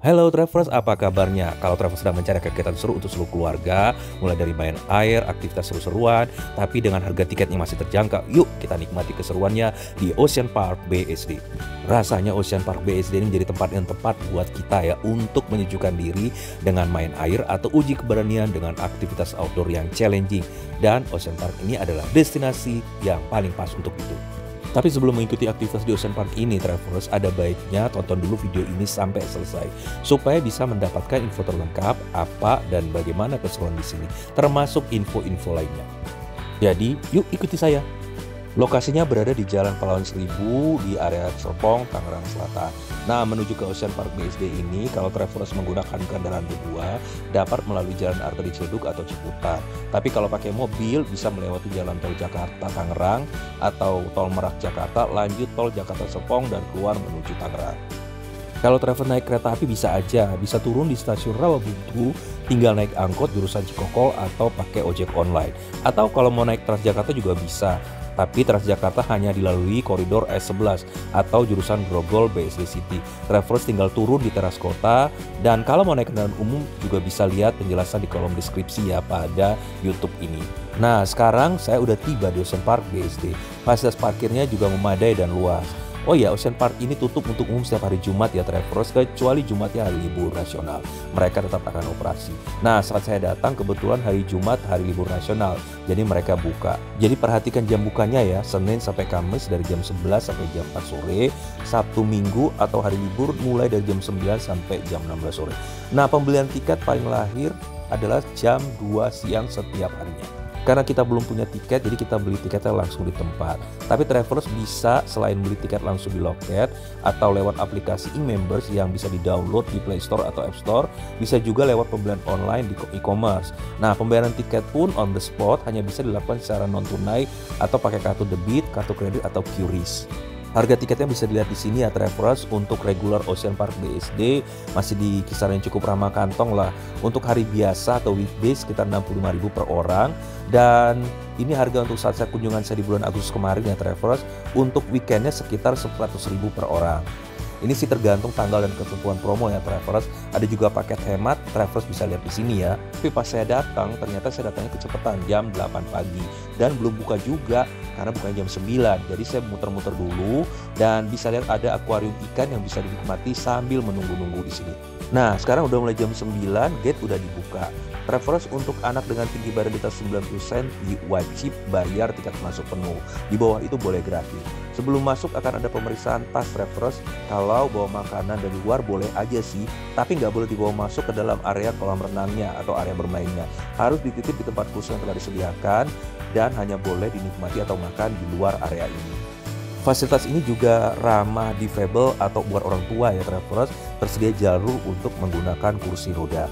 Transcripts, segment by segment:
Halo Travelers, apa kabarnya? Kalau Travelers sedang mencari kegiatan seru untuk seluruh keluarga, mulai dari main air, aktivitas seru-seruan, tapi dengan harga tiket yang masih terjangkau, yuk kita nikmati keseruannya di Ocean Park BSD. Rasanya Ocean Park BSD ini menjadi tempat yang tepat buat kita ya untuk menyejukkan diri dengan main air atau uji keberanian dengan aktivitas outdoor yang challenging. Dan Ocean Park ini adalah destinasi yang paling pas untuk itu. Tapi sebelum mengikuti aktivitas di Ocean Park ini, Travelers, ada baiknya tonton dulu video ini sampai selesai supaya bisa mendapatkan info terlengkap apa dan bagaimana keseruan di sini, termasuk info-info lainnya. Jadi, yuk ikuti saya. Lokasinya berada di Jalan Pahlawan Seribu di area Serpong, Tangerang Selatan. Nah, menuju ke Ocean Park BSD ini, kalau Travelers menggunakan kendaraan berdua, dapat melalui Jalan Arteri Ciledug atau Ciputat. Tapi kalau pakai mobil, bisa melewati Jalan Tol Jakarta Tangerang atau Tol Merak Jakarta, lanjut Tol Jakarta Serpong dan keluar menuju Tangerang. Kalau travel naik kereta api bisa turun di stasiun Rawabuntu, tinggal naik angkot jurusan Cikokol atau pakai ojek online. Atau kalau mau naik Transjakarta juga bisa, tapi Transjakarta hanya dilalui koridor S11 atau jurusan Grogol BSD City. Travelers tinggal turun di teras kota, dan kalau mau naik kendaraan umum juga bisa lihat penjelasan di kolom deskripsi ya pada YouTube ini. Nah, sekarang saya udah tiba di Ocean Park BSD. Fasilitas parkirnya juga memadai dan luas. Oh ya, Ocean Park ini tutup untuk umum setiap hari Jumat ya Travelers, kecuali Jumatnya hari libur nasional. Mereka tetap akan operasi. Nah, saat saya datang kebetulan hari Jumat hari libur nasional, jadi mereka buka. Jadi perhatikan jam bukanya ya, Senin sampai Kamis dari jam 11 sampai jam 4 sore, Sabtu Minggu atau hari libur mulai dari jam 9 sampai jam 16 sore. Nah, pembelian tiket paling lahir adalah jam 2 siang setiap harinya. Karena kita belum punya tiket, jadi kita beli tiketnya langsung di tempat. Tapi Travelers bisa selain beli tiket langsung di loket atau lewat aplikasi e-members yang bisa di-download di Play Store atau App Store, bisa juga lewat pembelian online di e-commerce. Nah, pembayaran tiket pun on the spot hanya bisa dilakukan secara non-tunai atau pakai kartu debit, kartu kredit atau QRIS. Harga tiketnya bisa dilihat di sini ya Travelers. Untuk regular Ocean Park BSD masih di kisaran yang cukup ramah kantong lah. Untuk hari biasa atau weekdays sekitar 65.000 per orang. Dan ini harga untuk saat kunjungan saya di bulan Agustus kemarin ya Travelers. Untuk weekendnya sekitar 100.000 per orang. Ini sih tergantung tanggal dan ketentuan promo ya Travelers. Ada juga paket hemat, Travelers bisa lihat di sini ya. Tapi pas saya datang, ternyata saya datangnya kecepatan jam 8 pagi dan belum buka juga karena bukanya jam 9. Jadi saya muter-muter dulu dan bisa lihat ada akuarium ikan yang bisa dinikmati sambil menunggu-nunggu di sini. Nah, sekarang udah mulai jam 9, gate udah dibuka. Travelers untuk anak dengan tinggi badan di atas 90 cm wajib bayar tiket masuk penuh. Di bawah itu boleh gratis. Sebelum masuk akan ada pemeriksaan tas Travelers. Kalau bawa makanan dari luar boleh aja sih, tapi nggak boleh dibawa masuk ke dalam area kolam renangnya atau area bermainnya. Harus dititip di tempat khusus yang telah disediakan dan hanya boleh dinikmati atau makan di luar area ini. Fasilitas ini juga ramah difabel atau buat orang tua ya Travelers. Tersedia jalur untuk menggunakan kursi roda.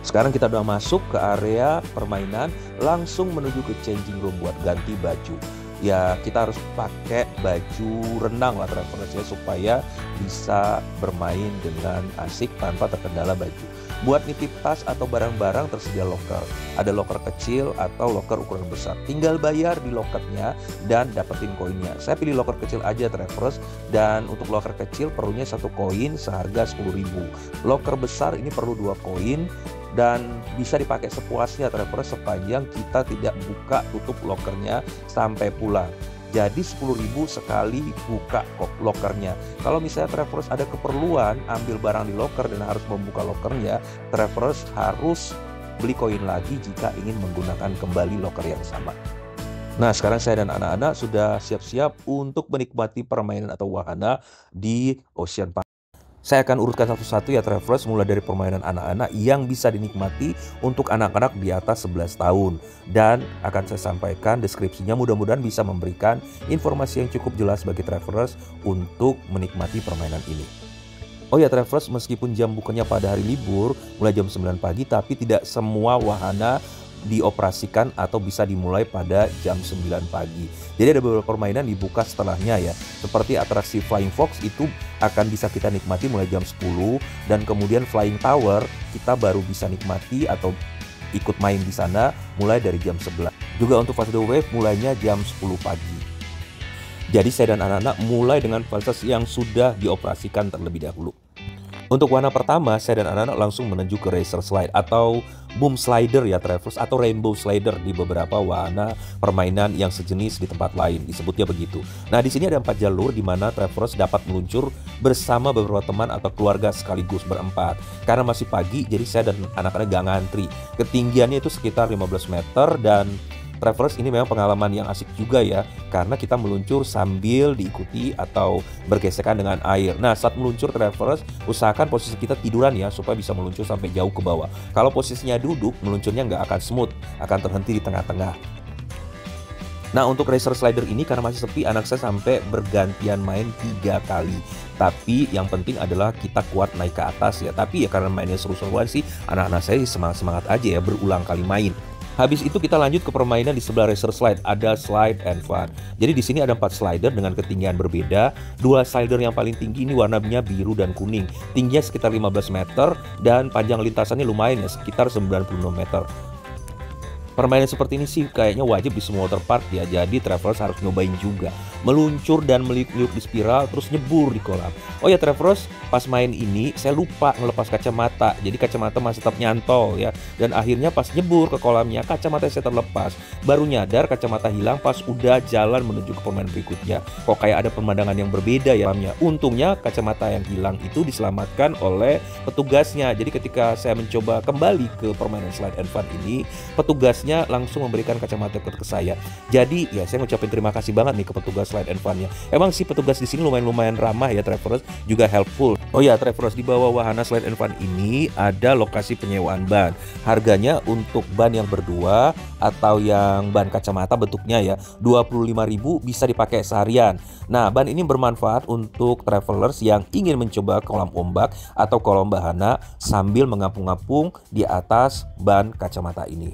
Sekarang kita udah masuk ke area permainan, langsung menuju ke changing room buat ganti baju. Ya, kita harus pakai baju renang lah Travelers ya, supaya bisa bermain dengan asik tanpa terkendala baju. Buat nitip tas atau barang-barang tersedia locker. Ada locker kecil atau locker ukuran besar. Tinggal bayar di lokernya dan dapetin koinnya. Saya pilih locker kecil aja Travelers, dan untuk locker kecil perlunya 1 koin seharga 10.000. Locker besar ini perlu 2 koin dan bisa dipakai sepuasnya Travelers sepanjang kita tidak buka tutup lokernya sampai pulang. Jadi 10.000 sekali buka lokernya. Kalau misalnya Travelers ada keperluan ambil barang di loker dan harus membuka lokernya, Travelers harus beli koin lagi jika ingin menggunakan kembali loker yang sama. Nah, sekarang saya dan anak-anak sudah siap-siap untuk menikmati permainan atau wahana di Ocean Park. Saya akan urutkan satu-satu ya Travelers, mulai dari permainan anak-anak yang bisa dinikmati untuk anak-anak di atas 11 tahun. Dan akan saya sampaikan deskripsinya, mudah-mudahan bisa memberikan informasi yang cukup jelas bagi Travelers untuk menikmati permainan ini. Oh ya Travelers, meskipun jam bukanya pada hari libur mulai jam 9 pagi, tapi tidak semua wahana dioperasikan atau bisa dimulai pada jam 9 pagi. Jadi ada beberapa permainan dibuka setelahnya ya. Seperti atraksi Flying Fox itu akan bisa kita nikmati mulai jam 10, dan kemudian Flying Tower kita baru bisa nikmati atau ikut main di sana mulai dari jam 11. Juga untuk Fast the Wave mulainya jam 10 pagi. Jadi saya dan anak-anak mulai dengan fasilitas yang sudah dioperasikan terlebih dahulu. Untuk warna pertama, saya dan anak-anak langsung menuju ke Racer Slide atau Boom Slider ya Travelers, atau Rainbow Slider di beberapa wahana permainan yang sejenis di tempat lain, disebutnya begitu. Nah, di sini ada 4 jalur di mana Travelers dapat meluncur bersama beberapa teman atau keluarga sekaligus berempat. Karena masih pagi, jadi saya dan anak-anak gak ngantri. Ketinggiannya itu sekitar 15 meter dan Travelers, ini memang pengalaman yang asik juga ya, karena kita meluncur sambil diikuti atau bergesekan dengan air. Nah, saat meluncur Travelers, usahakan posisi kita tiduran ya, supaya bisa meluncur sampai jauh ke bawah. Kalau posisinya duduk, meluncurnya nggak akan smooth, akan terhenti di tengah-tengah. Nah, untuk Racer Slider ini karena masih sepi, anak saya sampai bergantian main 3 kali. Tapi yang penting adalah kita kuat naik ke atas ya. Tapi ya karena mainnya seru-seruan sih, anak-anak saya semangat-semangat aja ya, berulang kali main. Habis itu kita lanjut ke permainan di sebelah Racer Slide, ada Slide and Fun. Jadi di sini ada 4 slider dengan ketinggian berbeda. 2 slider yang paling tinggi ini warnanya biru dan kuning. Tingginya sekitar 15 meter dan panjang lintasannya lumayan ya, sekitar 96 meter. Permainan seperti ini sih kayaknya wajib di semua waterpark ya, jadi Travelers harus nyobain juga. Meluncur dan meliuk-liuk di spiral terus nyebur di kolam. Oh ya Travelers, pas main ini saya lupa ngelepas kacamata, jadi kacamata masih tetap nyantol ya. Dan akhirnya pas nyebur ke kolamnya kacamata saya terlepas. Baru nyadar kacamata hilang pas udah jalan menuju ke permainan berikutnya. Kok kayak ada pemandangan yang berbeda ya. Untungnya kacamata yang hilang itu diselamatkan oleh petugasnya. Jadi ketika saya mencoba kembali ke permainan Slide and Fun ini, petugas langsung memberikan kacamata ke saya. Jadi ya saya ngucapin terima kasih banget nih ke petugas Slide and Fun-nya. Emang sih petugas di sini lumayan ramah ya Travelers, juga helpful. Oh ya Travelers, di bawah wahana Slide and Fun ini ada lokasi penyewaan ban. Harganya untuk ban yang berdua atau yang ban kacamata bentuknya ya 25.000 bisa dipakai seharian. Nah, ban ini bermanfaat untuk Travelers yang ingin mencoba kolam ombak atau kolam bahana sambil mengapung-apung di atas ban kacamata ini.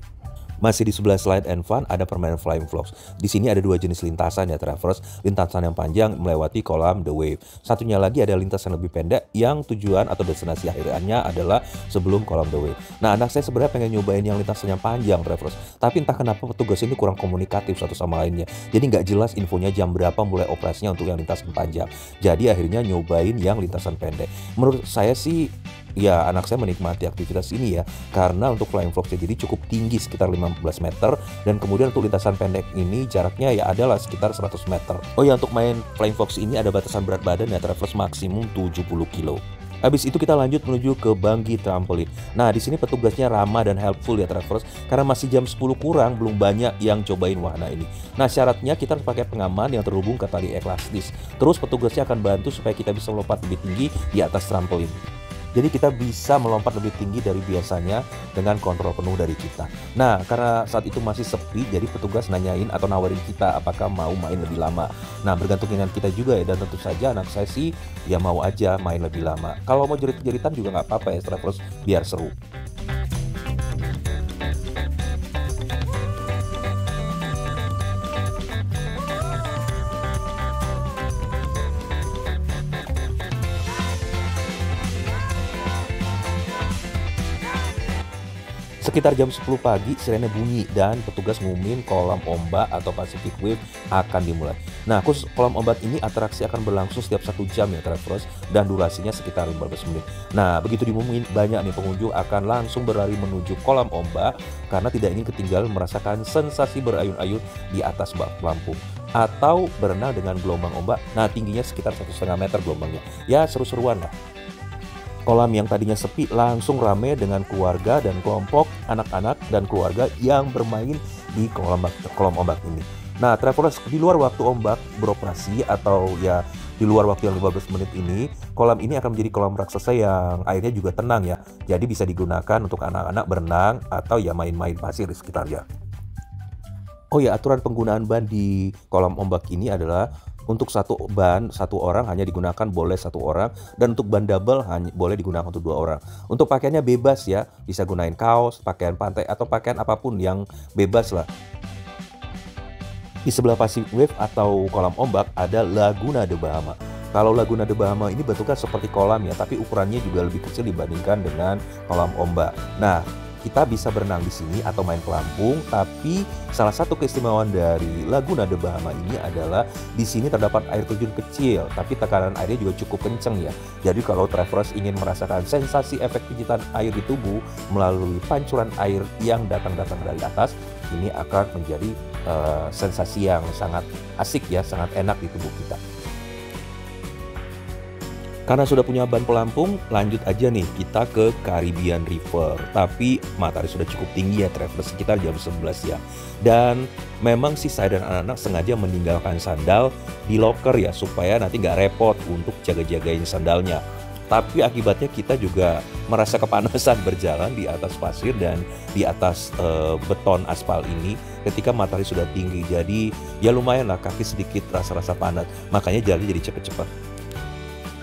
Masih di sebelah Slide and Fun ada permainan Flying Fox. Di sini ada 2 jenis lintasan ya Travelers. Lintasan yang panjang melewati kolam The Wave. Satunya lagi ada lintasan lebih pendek yang tujuan atau destinasi akhirnya adalah sebelum kolam The Wave. Nah, anak saya sebenarnya pengen nyobain yang lintasan yang panjang Travelers. Tapi entah kenapa petugas ini kurang komunikatif satu sama lainnya. Jadi nggak jelas infonya jam berapa mulai operasinya untuk yang lintasan panjang. Jadi akhirnya nyobain yang lintasan pendek. Menurut saya sih ya anak saya menikmati aktivitas ini ya, karena untuk Flying Fox jadi cukup tinggi sekitar 15 meter dan kemudian untuk lintasan pendek ini jaraknya ya adalah sekitar 100 meter. Oh ya, untuk main Flying Fox ini ada batasan berat badan ya Travelers, maksimum 70 kilo. Habis itu kita lanjut menuju ke bungee trampolin. Nah, di sini petugasnya ramah dan helpful ya Travelers, karena masih jam 10 kurang belum banyak yang cobain wahana ini. Nah, syaratnya kita harus pakai pengaman yang terhubung ke tali elastis. Terus petugasnya akan bantu supaya kita bisa melompat lebih tinggi di atas trampolin. Jadi kita bisa melompat lebih tinggi dari biasanya dengan kontrol penuh dari kita. Nah, karena saat itu masih sepi, jadi petugas nanyain atau nawarin kita apakah mau main lebih lama. Nah, bergantung dengan kita juga ya, dan tentu saja anak saya sih ya mau aja main lebih lama. Kalau mau jerit-jeritan juga nggak apa-apa ya Travelers, biar seru. Sekitar jam 10 pagi sirene bunyi dan petugas ngumumin kolam ombak atau Pacific Wave akan dimulai. Nah, khusus kolam ombak ini atraksi akan berlangsung setiap 1 jam ya Travelers, dan durasinya sekitar 15 menit. Nah, begitu diumumin banyak nih pengunjung akan langsung berlari menuju kolam ombak karena tidak ingin ketinggalan merasakan sensasi berayun-ayun di atas bak pelampung atau berenang dengan gelombang ombak. Nah, tingginya sekitar 1,5 meter gelombangnya. Ya, seru-seruan lah. Kolam yang tadinya sepi langsung rame dengan keluarga dan kelompok anak-anak dan keluarga yang bermain di kolam ombak ini. Nah, Travelers, di luar waktu ombak beroperasi atau ya di luar waktu yang 15 menit ini, kolam ini akan menjadi kolam raksasa yang airnya juga tenang ya. Jadi bisa digunakan untuk anak-anak berenang atau ya main-main pasir di sekitarnya. Oh ya, aturan penggunaan ban di kolam ombak ini adalah untuk satu ban, 1 orang hanya digunakan boleh 1 orang, dan untuk ban double hanya boleh digunakan untuk 2 orang. Untuk pakaiannya bebas ya, bisa gunain kaos, pakaian pantai, atau pakaian apapun yang bebas lah. Di sebelah Pacific Wave atau kolam ombak ada Laguna de Bahama. Kalau Laguna de Bahama ini bentuknya seperti kolam ya, tapi ukurannya juga lebih kecil dibandingkan dengan kolam ombak. Nah, kita bisa berenang di sini atau main pelampung, tapi salah satu keistimewaan dari Laguna de Bahama ini adalah di sini terdapat air terjun kecil, tapi tekanan airnya juga cukup kencang ya. Jadi kalau travelers ingin merasakan sensasi efek pijitan air di tubuh melalui pancuran air yang datang-datang dari atas, ini akan menjadi sensasi yang sangat asik ya, sangat enak di tubuh kita. Karena sudah punya ban pelampung, lanjut aja nih kita ke Caribbean River. Tapi matahari sudah cukup tinggi ya travelers, sekitar jam 11 ya. Dan memang sih saya dan anak-anak sengaja meninggalkan sandal di locker ya, supaya nanti nggak repot untuk jaga-jagain sandalnya. Tapi akibatnya kita juga merasa kepanasan berjalan di atas pasir dan di atas beton aspal ini ketika matahari sudah tinggi. Jadi ya lumayan lah, kaki sedikit rasa-rasa panas, makanya jalan jadi cepet-cepet.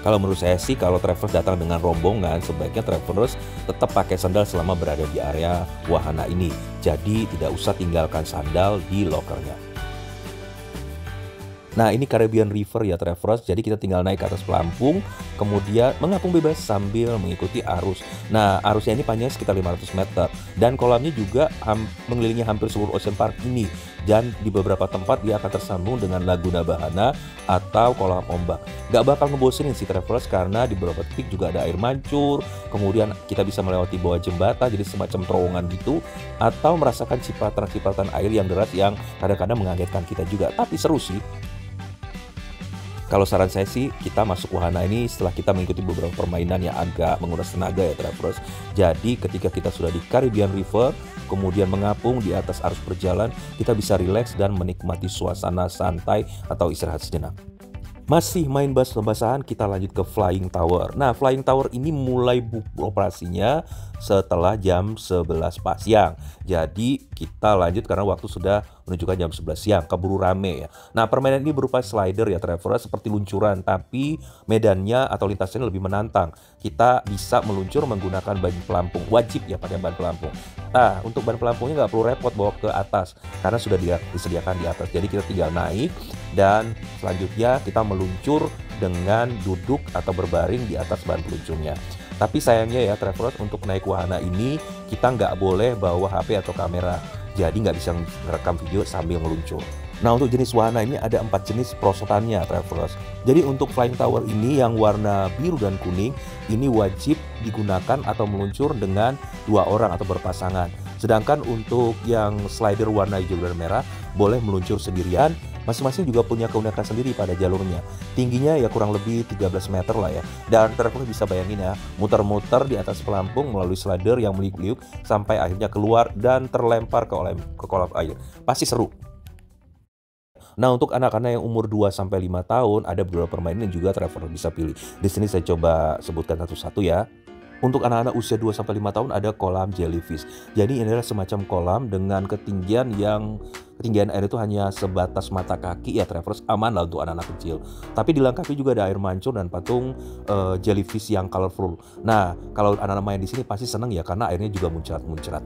Kalau menurut saya sih, kalau travelers datang dengan rombongan, sebaiknya travelers tetap pakai sandal selama berada di area wahana ini. Jadi tidak usah tinggalkan sandal di lokernya. Nah, ini Caribbean River ya travelers, jadi kita tinggal naik ke atas pelampung, kemudian mengapung bebas sambil mengikuti arus. Nah, arusnya ini panjangnya sekitar 500 meter, dan kolamnya juga mengelilingi hampir seluruh Ocean Park ini. Dan di beberapa tempat dia akan tersambung dengan Laguna Bahana atau kolam ombak. Gak bakal ngebosenin sih travelers, karena di beberapa titik juga ada air mancur, kemudian kita bisa melewati bawah jembatan, jadi semacam terowongan gitu, atau merasakan cipratan-cipratan air yang deras yang kadang-kadang mengagetkan kita juga, tapi seru sih. Kalau saran saya sih, kita masuk wahana ini setelah kita mengikuti beberapa permainan yang agak menguras tenaga ya travelers. Jadi ketika kita sudah di Caribbean River, kemudian mengapung di atas arus berjalan, kita bisa rileks dan menikmati suasana santai atau istirahat sejenak. Masih main basah-basahan, kita lanjut ke Flying Tower. Nah, Flying Tower ini mulai operasinya setelah jam 11 pas siang. Jadi kita lanjut karena waktu sudah menunjukkan jam 11 siang, keburu rame ya. Nah, permainan ini berupa slider ya travelers, seperti luncuran, tapi medannya atau lintasannya lebih menantang. Kita bisa meluncur menggunakan ban pelampung, wajib ya pakai ban pelampung. Nah, untuk ban pelampungnya nggak perlu repot bawa ke atas, karena sudah disediakan di atas. Jadi kita tinggal naik, dan selanjutnya kita meluncur dengan duduk atau berbaring di atas ban peluncurnya. Tapi sayangnya ya travelers, untuk naik wahana ini kita nggak boleh bawa HP atau kamera, jadi nggak bisa merekam video sambil meluncur. Nah, untuk jenis wahana ini ada 4 jenis perosotannya travelers. Jadi untuk Flying Tower ini yang warna biru dan kuning ini wajib digunakan atau meluncur dengan 2 orang atau berpasangan. Sedangkan untuk yang slider warna hijau dan merah boleh meluncur sendirian. Masing-masing juga punya keunikan sendiri pada jalurnya. Tingginya ya kurang lebih 13 meter lah ya. Dan travelers bisa bayangin ya, muter-muter di atas pelampung melalui slider yang meliuk-liuk sampai akhirnya keluar dan terlempar ke kolam air. Pasti seru. Nah, untuk anak-anak yang umur 2-5 tahun, ada beberapa permainan yang juga traveler bisa pilih. Di sini saya coba sebutkan satu-satu ya. Untuk anak-anak usia 2-5 tahun ada kolam jellyfish. Jadi ini adalah semacam kolam dengan ketinggian air itu hanya sebatas mata kaki ya travelers, aman lah untuk anak-anak kecil. Tapi dilengkapi juga ada air mancur dan patung jellyfish yang colorful. Nah, kalau anak-anak main di sini pasti seneng ya, karena airnya juga muncrat-muncrat.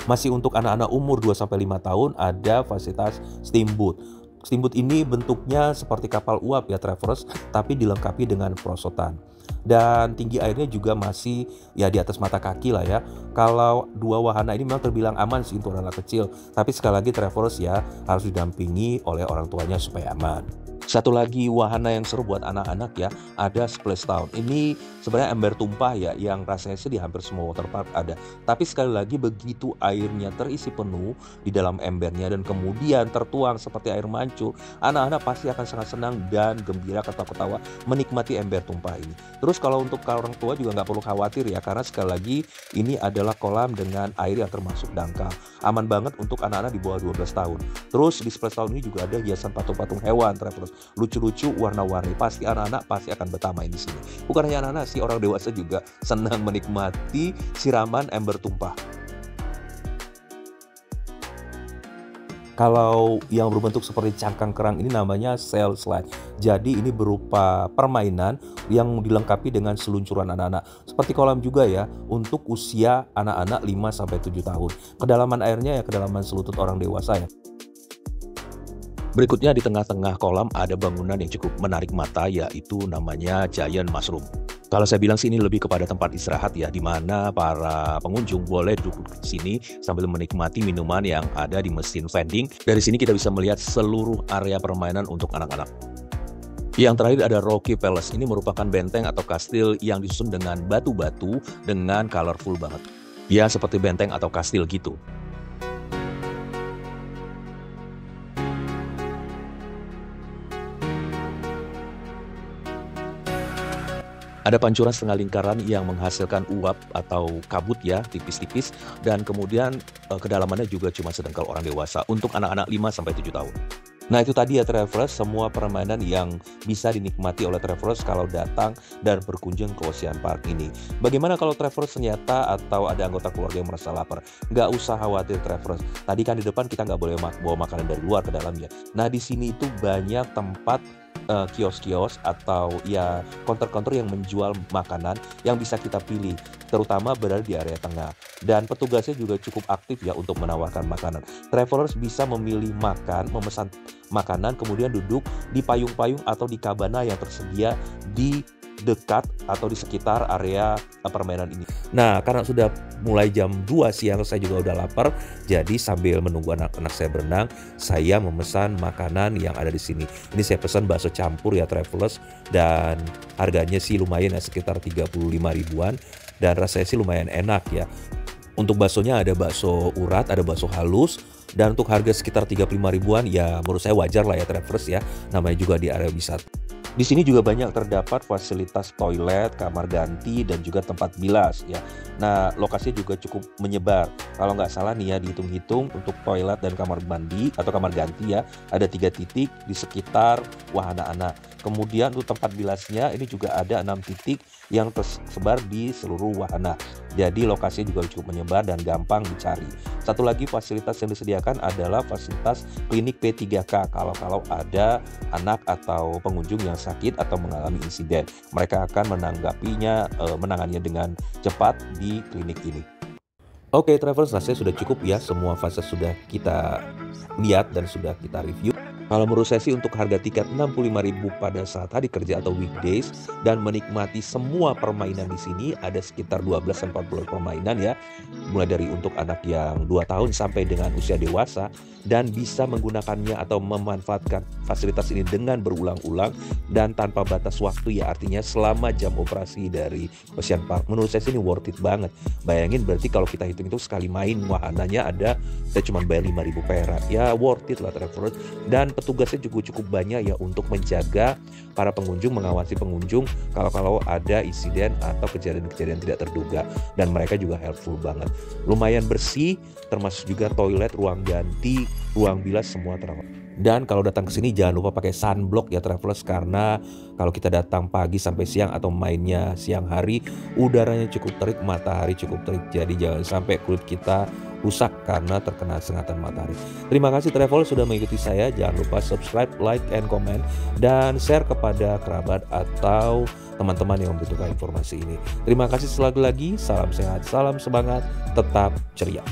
Masih untuk anak-anak umur 2-5 tahun ada fasilitas steamboat. Steamboat ini bentuknya seperti kapal uap ya travelers, tapi dilengkapi dengan perosotan. Dan tinggi airnya juga masih ya di atas mata kaki lah ya. Kalau 2 wahana ini memang terbilang aman sih untuk anak kecil, tapi sekali lagi travelers ya harus didampingi oleh orang tuanya supaya aman. Satu lagi wahana yang seru buat anak-anak ya, ada Splashdown. Ini sebenarnya ember tumpah ya, yang rasanya sih di hampir semua waterpark ada. Tapi sekali lagi begitu airnya terisi penuh di dalam embernya dan kemudian tertuang seperti air mancur, anak-anak pasti akan sangat senang dan gembira ketawa-ketawa menikmati ember tumpah ini. Terus kalau untuk orang tua juga nggak perlu khawatir ya, karena sekali lagi ini adalah kolam dengan air yang termasuk dangkal. Aman banget untuk anak-anak di bawah 12 tahun. Terus di Splashdown ini juga ada hiasan patung-patung hewan travelers. Lucu-lucu, warna-warni, pasti anak-anak pasti akan betah main di sini. Bukan hanya anak-anak sih, orang dewasa juga senang menikmati siraman ember tumpah. Kalau yang berbentuk seperti cangkang kerang ini namanya sail slide. Jadi ini berupa permainan yang dilengkapi dengan seluncuran anak-anak. Seperti kolam juga ya, untuk usia anak-anak 5-7 tahun. Kedalaman airnya ya kedalaman selutut orang dewasa ya. Berikutnya di tengah-tengah kolam ada bangunan yang cukup menarik mata, yaitu namanya Giant Mushroom. Kalau saya bilang sih ini lebih kepada tempat istirahat ya, di mana para pengunjung boleh duduk di sini sambil menikmati minuman yang ada di mesin vending. Dari sini kita bisa melihat seluruh area permainan untuk anak-anak. Yang terakhir ada Rocky Palace. Ini merupakan benteng atau kastil yang disusun dengan batu-batu dengan colorful banget. Ya, seperti benteng atau kastil gitu. Ada pancuran setengah lingkaran yang menghasilkan uap atau kabut ya, tipis-tipis, dan kemudian kedalamannya juga cuma sedengkal orang dewasa untuk anak-anak 5-7 tahun. Nah itu tadi ya travelers, semua permainan yang bisa dinikmati oleh travelers kalau datang dan berkunjung ke Ocean Park ini. Bagaimana kalau travelers ternyata atau ada anggota keluarga yang merasa lapar? Nggak usah khawatir travelers. Tadi kan di depan kita nggak boleh bawa makanan dari luar ke dalamnya. Nah di sini itu banyak tempat kios-kios atau ya counter-counter yang menjual makanan yang bisa kita pilih, terutama berada di area tengah. Dan petugasnya juga cukup aktif ya untuk menawarkan makanan. Travelers bisa memilih memesan makanan, kemudian duduk di payung-payung atau di kabana yang tersedia di dekat atau di sekitar area permainan ini. Nah, karena sudah mulai jam 2 siang, saya juga udah lapar. Jadi sambil menunggu anak-anak saya berenang, saya memesan makanan yang ada di sini. Ini saya pesan bakso campur ya travelers, dan harganya sih lumayan ya, sekitar 35 ribuan, dan rasanya sih lumayan enak ya. Untuk baksonya ada bakso urat, ada bakso halus, dan untuk harga sekitar 35 ribuan ya menurut saya wajar lah ya travelers ya, namanya juga di area wisata. Di sini juga banyak terdapat fasilitas toilet, kamar ganti, dan juga tempat bilas ya. Nah, lokasinya juga cukup menyebar. Kalau nggak salah nih ya, dihitung-hitung untuk toilet dan kamar mandi atau kamar ganti ya, ada 3 titik di sekitar wahana anak. Kemudian untuk tempat bilasnya ini juga ada 6 titik yang tersebar di seluruh wahana. Jadi lokasinya juga cukup menyebar dan gampang dicari. Satu lagi fasilitas yang disediakan adalah fasilitas klinik P3K kalau ada anak atau pengunjung yang sakit atau mengalami insiden. Mereka akan menanganinya dengan cepat di klinik ini. Oke travelers, nah saya sudah cukup ya, semua fase sudah kita lihat dan sudah kita review. Kalau menurut saya sih untuk harga tiket 65.000 pada saat hari kerja atau weekdays dan menikmati semua permainan di sini, ada sekitar 12-14 permainan ya. Mulai dari untuk anak yang 2 tahun sampai dengan usia dewasa, dan bisa menggunakannya atau memanfaatkan fasilitas ini dengan berulang-ulang dan tanpa batas waktu ya, artinya selama jam operasi dari Ocean Park. Menurut saya sih ini worth it banget. Bayangin berarti kalau kita hitung itu sekali main wahananya ada, saya cuma bayar 5.000 perak. Ya worth it lah travelers. Dan petugasnya juga cukup banyak ya untuk menjaga para pengunjung, mengawasi pengunjung kalau ada insiden atau kejadian-kejadian tidak terduga, dan mereka juga helpful banget. Lumayan bersih, termasuk juga toilet, ruang ganti, ruang bilas, semua terawat. Dan kalau datang ke sini jangan lupa pakai sunblock ya travelers, karena kalau kita datang pagi sampai siang atau mainnya siang hari, udaranya cukup terik, matahari cukup terik, jadi jangan sampai kulit kita rusak karena terkena sengatan matahari. Terima kasih travelers sudah mengikuti saya. Jangan lupa subscribe, like, and comment, dan share kepada kerabat atau teman-teman yang membutuhkan informasi ini. Terima kasih sekali lagi, salam sehat, salam semangat, tetap ceria.